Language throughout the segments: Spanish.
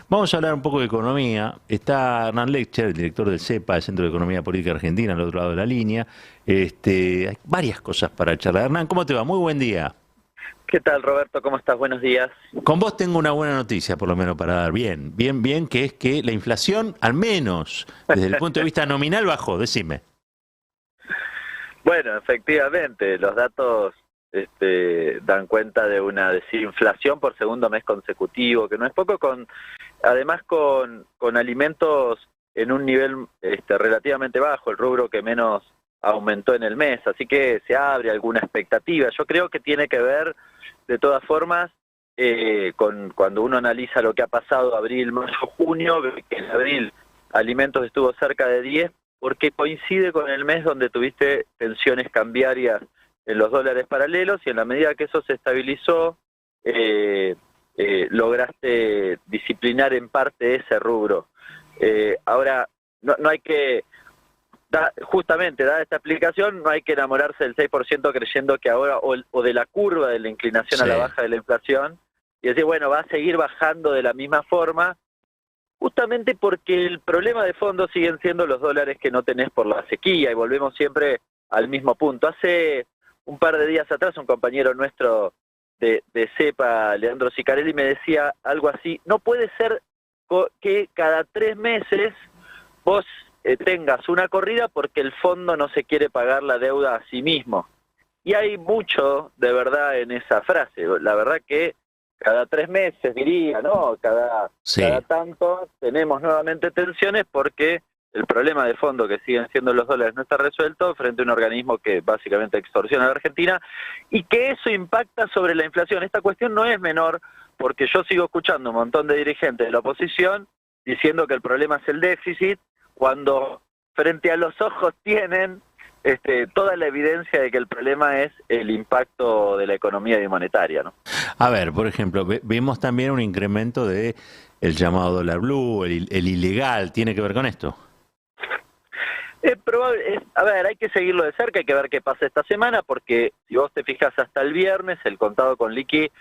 Vamos a hablar un poco de economía. Está Hernán Lecher, el director del CEPA, el Centro de Economía Política Argentina, al otro lado de la línea. Hay varias cosas para charlar. Hernán, ¿cómo te va? Muy buen día. ¿Qué tal, Roberto? ¿Cómo estás? Buenos días. Con vos tengo una buena noticia, por lo menos para dar. Bien, bien, bien, que es que la inflación, al menos desde el punto de vista nominal, bajó. Decime. Bueno, efectivamente, los datos dan cuenta de una desinflación por segundo mes consecutivo, que no es poco, además con alimentos en un nivel relativamente bajo, el rubro que menos aumentó en el mes, así que se abre alguna expectativa. Yo creo que tiene que ver, de todas formas, con cuando uno analiza lo que ha pasado abril, mayo, junio, ve que en abril alimentos estuvo cerca de 10, porque coincide con el mes donde tuviste tensiones cambiarias en los dólares paralelos, y en la medida que eso se estabilizó, lograste disciplinar en parte ese rubro. Ahora, no hay que, justamente dada esta explicación, no hay que enamorarse del 6% creyendo que ahora, o de la curva de la inclinación a Sí. la baja de la inflación, y decir, bueno, va a seguir bajando de la misma forma, justamente porque el problema de fondo siguen siendo los dólares que no tenés por la sequía, y volvemos siempre al mismo punto. Hace un par de días atrás un compañero nuestro de CEPA, Leandro Sicarelli, me decía algo así: no puede ser que cada 3 meses vos tengas una corrida porque el fondo no se quiere pagar la deuda a sí mismo. Y hay mucho de verdad en esa frase. La verdad que cada 3 meses, diría, ¿no? Cada Sí. tanto tenemos nuevamente tensiones porque el problema de fondo que siguen siendo los dólares no está resuelto frente a un organismo que básicamente extorsiona a la Argentina, y que eso impacta sobre la inflación. Esta cuestión no es menor, porque yo sigo escuchando un montón de dirigentes de la oposición diciendo que el problema es el déficit, cuando frente a los ojos tienen toda la evidencia de que el problema es el impacto de la economía monetaria, ¿no? A ver, por ejemplo, vemos también un incremento de el llamado dólar blue, el ilegal. ¿Tiene que ver con esto? Es probable, a ver, hay que seguirlo de cerca, hay que ver qué pasa esta semana, porque si vos te fijas, hasta el viernes el contado con liqui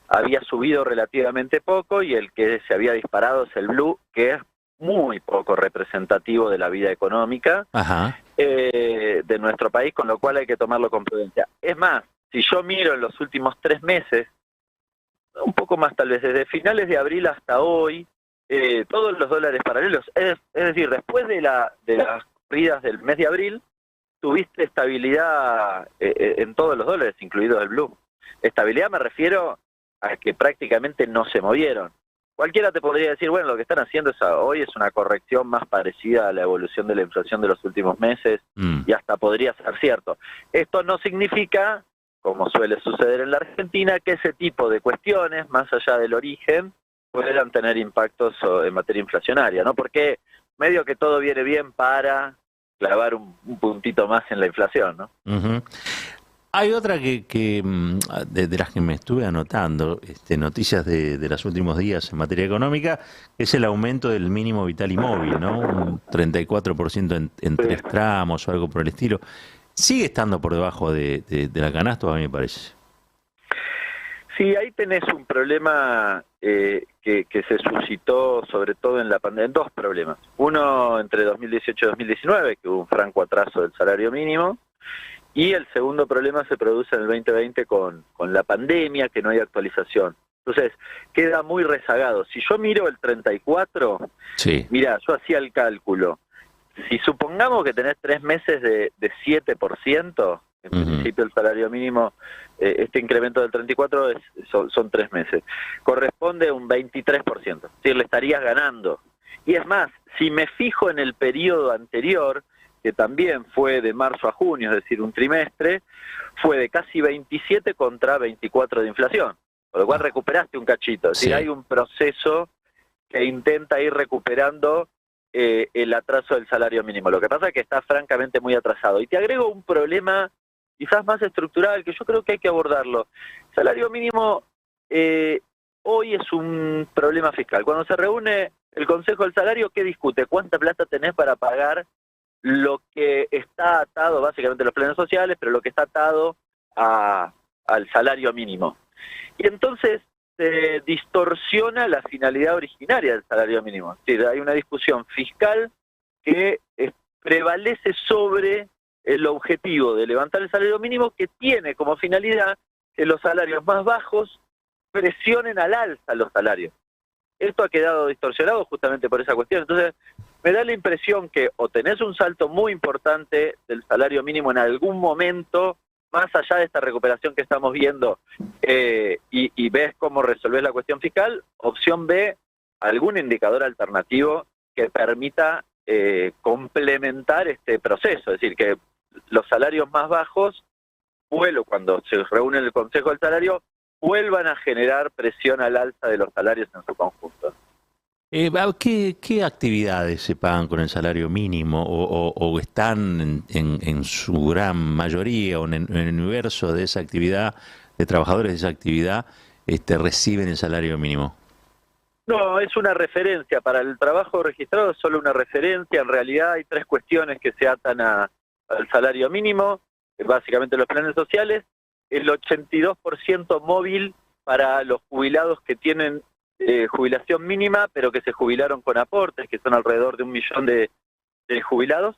había subido relativamente poco, y el que se había disparado es el blue, que es muy poco representativo de la vida económica Ajá. de nuestro país, con lo cual hay que tomarlo con prudencia. Es más, si yo miro en los últimos 3 meses, un poco más tal vez, desde finales de abril hasta hoy, todos los dólares paralelos, es decir, después de las corridas del mes de abril, tuviste estabilidad en todos los dólares, incluido el blue. Estabilidad me refiero a que prácticamente no se movieron. Cualquiera te podría decir, bueno, lo que están haciendo hoy es una corrección más parecida a la evolución de la inflación de los últimos meses, Mm. y hasta podría ser cierto. Esto no significa, como suele suceder en la Argentina, que ese tipo de cuestiones, más allá del origen, puedan tener impactos en materia inflacionaria, ¿no? Porque medio que todo viene bien para clavar un puntito más en la inflación, ¿no? Ujú. Hay otra de las que me estuve anotando, noticias de los últimos días en materia económica, que es el aumento del mínimo vital y móvil, ¿no? Un 34% en Sí. 3 tramos o algo por el estilo. Sigue estando por debajo de la canasta, a mí me parece. Sí, ahí tenés un problema que se suscitó sobre todo en la pandemia, dos problemas. Uno entre 2018 y 2019, que hubo un franco atraso del salario mínimo, y el segundo problema se produce en el 2020 con la pandemia, que no hay actualización. Entonces, queda muy rezagado. Si yo miro el 34, Sí. mira, yo hacía el cálculo. Si supongamos que tenés 3 meses de 7%, en Ujú. principio el salario mínimo, este incremento del 34 son 3 meses, corresponde a un 23%, es decir, le estarías ganando. Y es más, si me fijo en el periodo anterior, que también fue de marzo a junio, es decir, un trimestre, fue de casi 27 contra 24 de inflación, por lo cual Ah, recuperaste un cachito. Es decir, hay sí. un proceso que intenta ir recuperando el atraso del salario mínimo. Lo que pasa es que está francamente muy atrasado. Y te agrego un problema quizás más estructural, que yo creo que hay que abordarlo. El salario mínimo hoy es un problema fiscal. Cuando se reúne el Consejo del Salario, ¿qué discute? ¿Cuánta plata tenés para pagar lo que está atado, básicamente los planes sociales, pero lo que está atado al salario mínimo? Y entonces se distorsiona la finalidad originaria del salario mínimo. Es decir, hay una discusión fiscal que prevalece sobre el objetivo de levantar el salario mínimo, que tiene como finalidad que los salarios más bajos presionen al alza los salarios. Esto ha quedado distorsionado justamente por esa cuestión. Entonces, me da la impresión que o tenés un salto muy importante del salario mínimo en algún momento, más allá de esta recuperación que estamos viendo, y ves cómo resolvés la cuestión fiscal. Opción B, algún indicador alternativo que permita complementar este proceso. Es decir, que los salarios más bajos, cuando se reúne el Consejo del Salario, vuelvan a generar presión al alza de los salarios en su conjunto. ¿Qué actividades se pagan con el salario mínimo o están en su gran mayoría o en el universo de esa actividad, de trabajadores de esa actividad, reciben el salario mínimo? No, es una referencia. Para el trabajo registrado es solo una referencia. En realidad hay tres cuestiones que se atan al salario mínimo, básicamente los planes sociales, el 82% móvil para los jubilados que tienen jubilación mínima, pero que se jubilaron con aportes, que son alrededor de 1 millón de jubilados,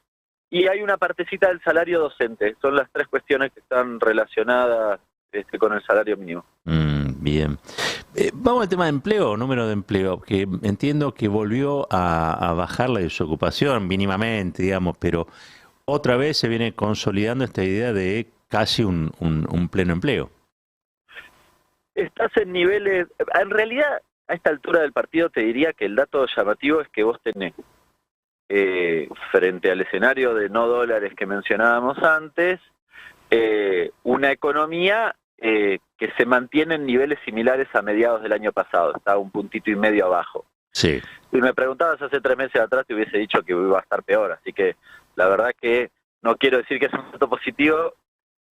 y hay una partecita del salario docente. Son las tres cuestiones que están relacionadas con el salario mínimo. Bien. Vamos al tema de empleo, número de empleo, que entiendo que volvió a bajar la desocupación mínimamente, digamos, pero otra vez se viene consolidando esta idea de casi un pleno empleo. Estás en niveles... En realidad, a esta altura del partido te diría que el dato llamativo es que vos tenés, frente al escenario de no dólares que mencionábamos antes, una economía que se mantiene en niveles similares a mediados del año pasado. Está 1,5 puntos abajo. Sí. Si me preguntabas hace 3 meses atrás, te hubiese dicho que iba a estar peor. Así que la verdad que no quiero decir que es un dato positivo,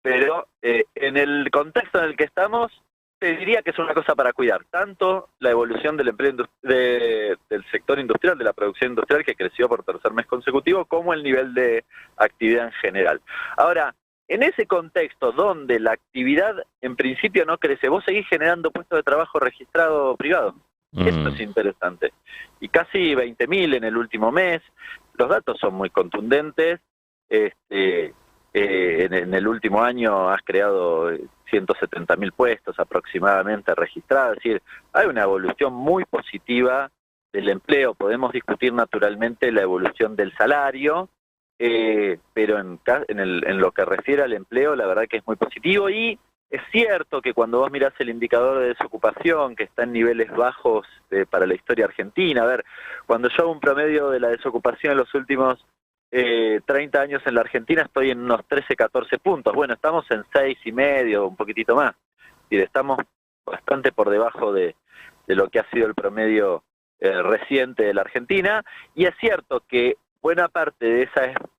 pero en el contexto en el que estamos, te diría que es una cosa para cuidar. Tanto la evolución del empleo del sector industrial, de la producción industrial, que creció por tercer mes consecutivo, como el nivel de actividad en general. Ahora, en ese contexto donde la actividad en principio no crece, vos seguís generando puestos de trabajo registrado privado. Esto es interesante. Y casi 20.000 en el último mes. Los datos son muy contundentes. En el último año has creado 170.000 puestos aproximadamente registrados. Es decir, hay una evolución muy positiva del empleo. Podemos discutir naturalmente la evolución del salario, pero en lo que refiere al empleo, la verdad que es muy positivo. Y es cierto que cuando vos mirás el indicador de desocupación, que está en niveles bajos para la historia argentina, a ver, cuando yo hago un promedio de la desocupación en los últimos 30 años en la Argentina, estoy en unos 13, 14 puntos. Bueno, estamos en 6,5, un poquitito más. Y estamos bastante por debajo de lo que ha sido el promedio reciente de la Argentina. Y es cierto que buena parte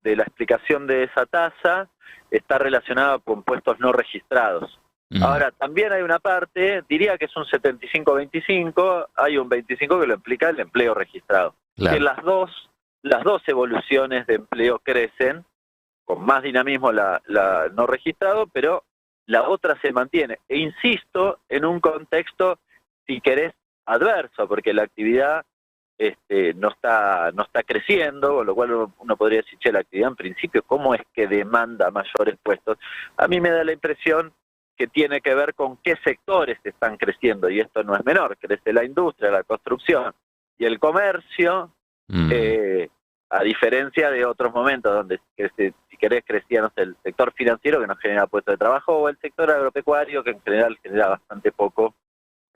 de la explicación de esa tasa está relacionada con puestos no registrados. Ahora, también hay una parte, diría que es un 75-25, hay un 25 que lo implica el empleo registrado. Claro. Que las dos evoluciones de empleo crecen, con más dinamismo la no registrado, pero la otra se mantiene. E insisto, en un contexto, si querés, adverso, porque la actividad no está creciendo, con lo cual uno podría decir, che, la actividad en principio, ¿cómo es que demanda mayores puestos? A mí me da la impresión que tiene que ver con qué sectores están creciendo, y esto no es menor. Crece la industria, la construcción y el comercio, a diferencia de otros momentos donde, si querés, crecía, no sé, el sector financiero, que no genera puestos de trabajo, o el sector agropecuario, que en general genera bastante poco,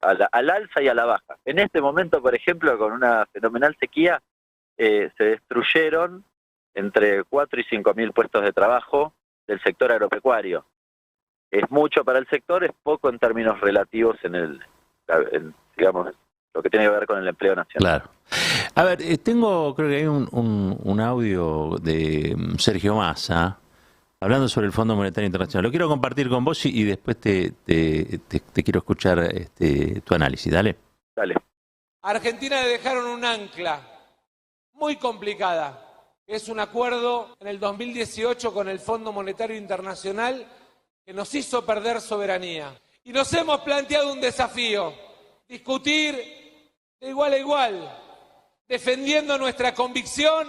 al alza y a la baja. En este momento, por ejemplo, con una fenomenal sequía, se destruyeron entre 4 y 5.000 puestos de trabajo del sector agropecuario. Es mucho para el sector, es poco en términos relativos en digamos, lo que tiene que ver con el empleo nacional. Claro. A ver, creo que hay un audio de Sergio Massa hablando sobre el Fondo Monetario Internacional. Lo quiero compartir con vos y después te quiero escuchar tu análisis. Dale. Dale. A Argentina le dejaron un ancla muy complicada, que es un acuerdo en el 2018 con el Fondo Monetario Internacional que nos hizo perder soberanía. Y nos hemos planteado un desafío, discutir de igual a igual, defendiendo nuestra convicción,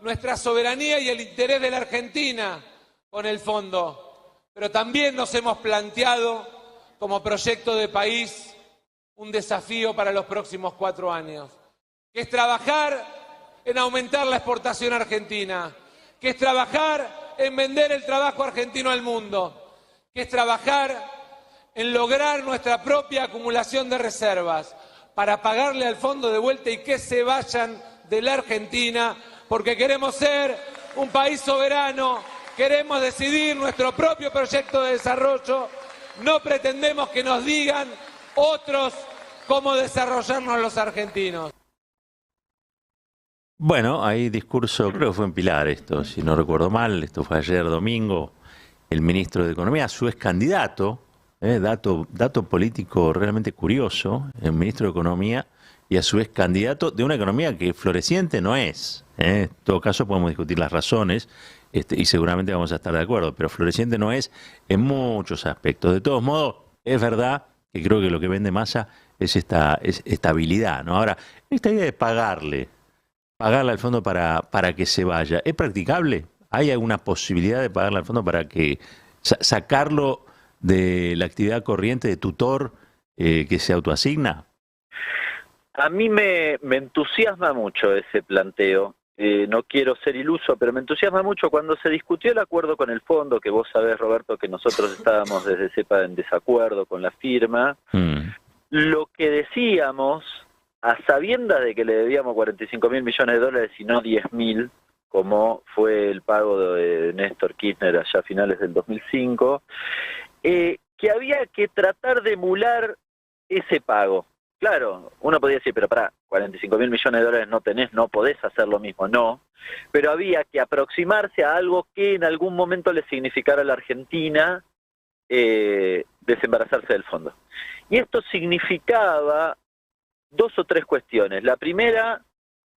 nuestra soberanía y el interés de la Argentina con el fondo. Pero también nos hemos planteado como proyecto de país un desafío para los próximos 4 años, que es trabajar en aumentar la exportación argentina, que es trabajar en vender el trabajo argentino al mundo, que es trabajar en lograr nuestra propia acumulación de reservas para pagarle al fondo de vuelta y que se vayan de la Argentina, porque queremos ser un país soberano, queremos decidir nuestro propio proyecto de desarrollo, no pretendemos que nos digan otros cómo desarrollarnos los argentinos. Bueno, hay discurso, creo que fue en Pilar esto, si no recuerdo mal, esto fue ayer domingo, el ministro de Economía, su ex candidato, dato político realmente curioso, el ministro de Economía y a su ex candidato de una economía que floreciente no es. En todo caso podemos discutir las razones y seguramente vamos a estar de acuerdo, pero floreciente no es en muchos aspectos. De todos modos, es verdad que creo que lo que vende Massa es esta estabilidad, ¿no? Ahora, esta idea de pagarle al fondo para que se vaya, ¿es practicable? ¿Hay alguna posibilidad de pagarle al fondo para que sacarlo de la actividad corriente de tutor que se autoasigna? A mí me entusiasma mucho ese planteo. No quiero ser iluso, pero me entusiasma mucho cuando se discutió el acuerdo con el fondo, que vos sabés, Roberto, que nosotros estábamos desde CEPA en desacuerdo con la firma. Lo que decíamos, a sabiendas de que le debíamos 45.000 millones de dólares y no 10.000, como fue el pago de Néstor Kirchner allá a finales del 2005, que había que tratar de emular ese pago. Claro, uno podía decir, pero pará, 45.000 millones de dólares no tenés, no podés hacer lo mismo, no. Pero había que aproximarse a algo que en algún momento le significara a la Argentina desembarazarse del fondo. Y esto significaba 2 o 3 cuestiones. La primera,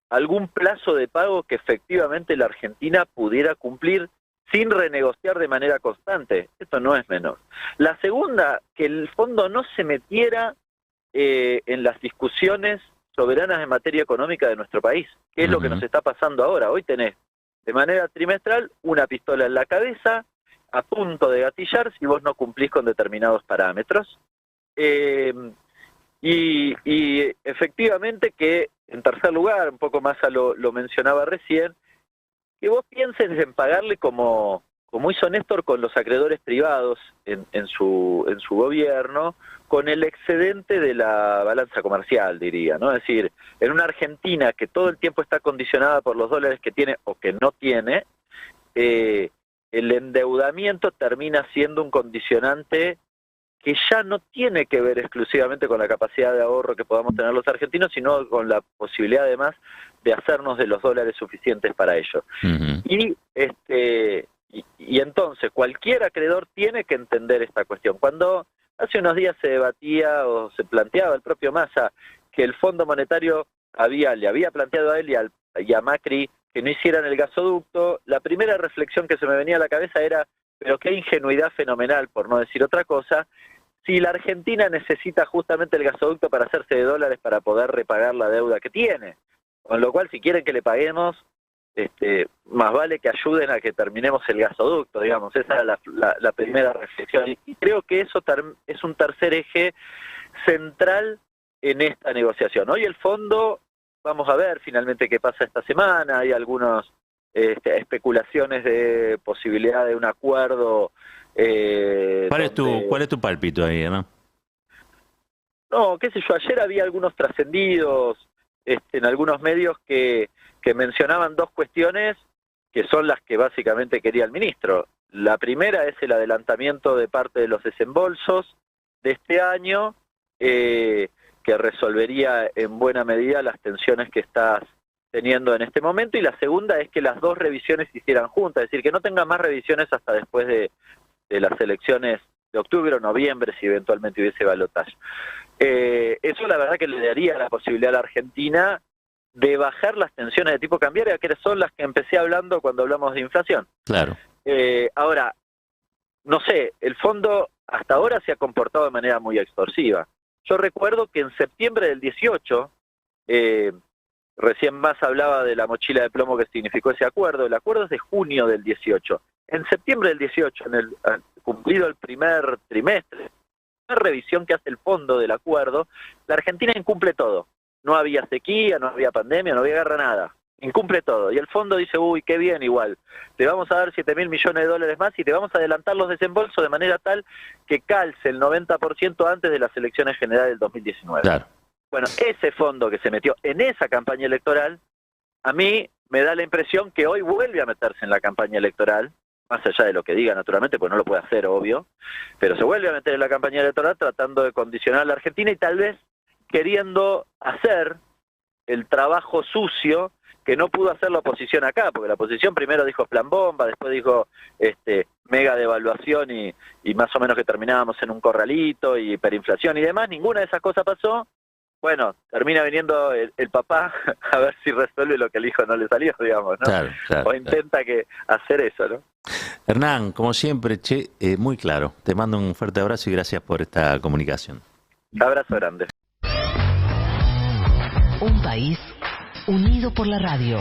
algún plazo de pago que efectivamente la Argentina pudiera cumplir sin renegociar de manera constante. Esto no es menor. La segunda, que el fondo no se metiera en las discusiones soberanas en materia económica de nuestro país, que es lo que nos está pasando ahora. Hoy tenés de manera trimestral una pistola en la cabeza a punto de gatillar si vos no cumplís con determinados parámetros. Y efectivamente que, en tercer lugar, un poco más lo mencionaba recién, que vos pienses en pagarle como hizo Néstor con los acreedores privados en su gobierno, con el excedente de la balanza comercial, diría, ¿no? Es decir, en una Argentina que todo el tiempo está condicionada por los dólares que tiene o que no tiene, el endeudamiento termina siendo un condicionante que ya no tiene que ver exclusivamente con la capacidad de ahorro que podamos tener los argentinos, sino con la posibilidad además de hacernos de los dólares suficientes para ello. Y entonces cualquier acreedor tiene que entender esta cuestión. Cuando hace unos días se debatía o se planteaba el propio Massa que el Fondo Monetario le había planteado a él y a Macri que no hicieran el gasoducto, la primera reflexión que se me venía a la cabeza era, pero qué ingenuidad fenomenal, por no decir otra cosa, si la Argentina necesita justamente el gasoducto para hacerse de dólares para poder repagar la deuda que tiene. Con lo cual, si quieren que le paguemos, más vale que ayuden a que terminemos el gasoducto, digamos. Esa es la primera reflexión. Y creo que eso es un tercer eje central en esta negociación. Hoy el fondo, vamos a ver finalmente qué pasa esta semana, hay algunas especulaciones de posibilidad de un acuerdo. ¿Cuál es tu pálpito ahí, no? No, qué sé yo, ayer había algunos trascendidos en algunos medios que mencionaban 2 cuestiones que son las que básicamente quería el ministro. La primera es el adelantamiento de parte de los desembolsos de este año, que resolvería en buena medida las tensiones que estás teniendo en este momento, y la segunda es que las 2 revisiones se hicieran juntas, es decir, que no tenga más revisiones hasta después de las elecciones de octubre o noviembre, si eventualmente hubiese balotaje. Eso la verdad que le daría la posibilidad a la Argentina de bajar las tensiones de tipo cambiario, que son las que empecé hablando cuando hablamos de inflación. Claro. Ahora, no sé, el fondo hasta ahora se ha comportado de manera muy extorsiva. Yo recuerdo que en septiembre del 18, recién más hablaba de la mochila de plomo que significó ese acuerdo. El acuerdo es de junio del 18. En septiembre del 18, cumplido el primer trimestre, la revisión que hace el fondo del acuerdo, la Argentina incumple todo. No había sequía, no había pandemia, no había guerra, nada. Incumple todo. Y el fondo dice, uy, qué bien, igual. Te vamos a dar 7.000 millones de dólares más y te vamos a adelantar los desembolsos de manera tal que calce el 90% antes de las elecciones generales del 2019. Claro. Bueno, ese fondo que se metió en esa campaña electoral, a mí me da la impresión que hoy vuelve a meterse en la campaña electoral, más allá de lo que diga, naturalmente, pues no lo puede hacer, obvio, pero se vuelve a meter en la campaña electoral tratando de condicionar a la Argentina y tal vez queriendo hacer el trabajo sucio que no pudo hacer la oposición acá, porque la oposición primero dijo plan bomba, después dijo mega devaluación y más o menos que terminábamos en un corralito y hiperinflación y demás. Ninguna de esas cosas pasó. Bueno, termina viniendo el papá a ver si resuelve lo que el hijo no le salió, digamos, ¿no? Claro, o intenta hacer eso, ¿no? Hernán, como siempre, muy claro. Te mando un fuerte abrazo y gracias por esta comunicación. Abrazo grande. Un país unido por la radio.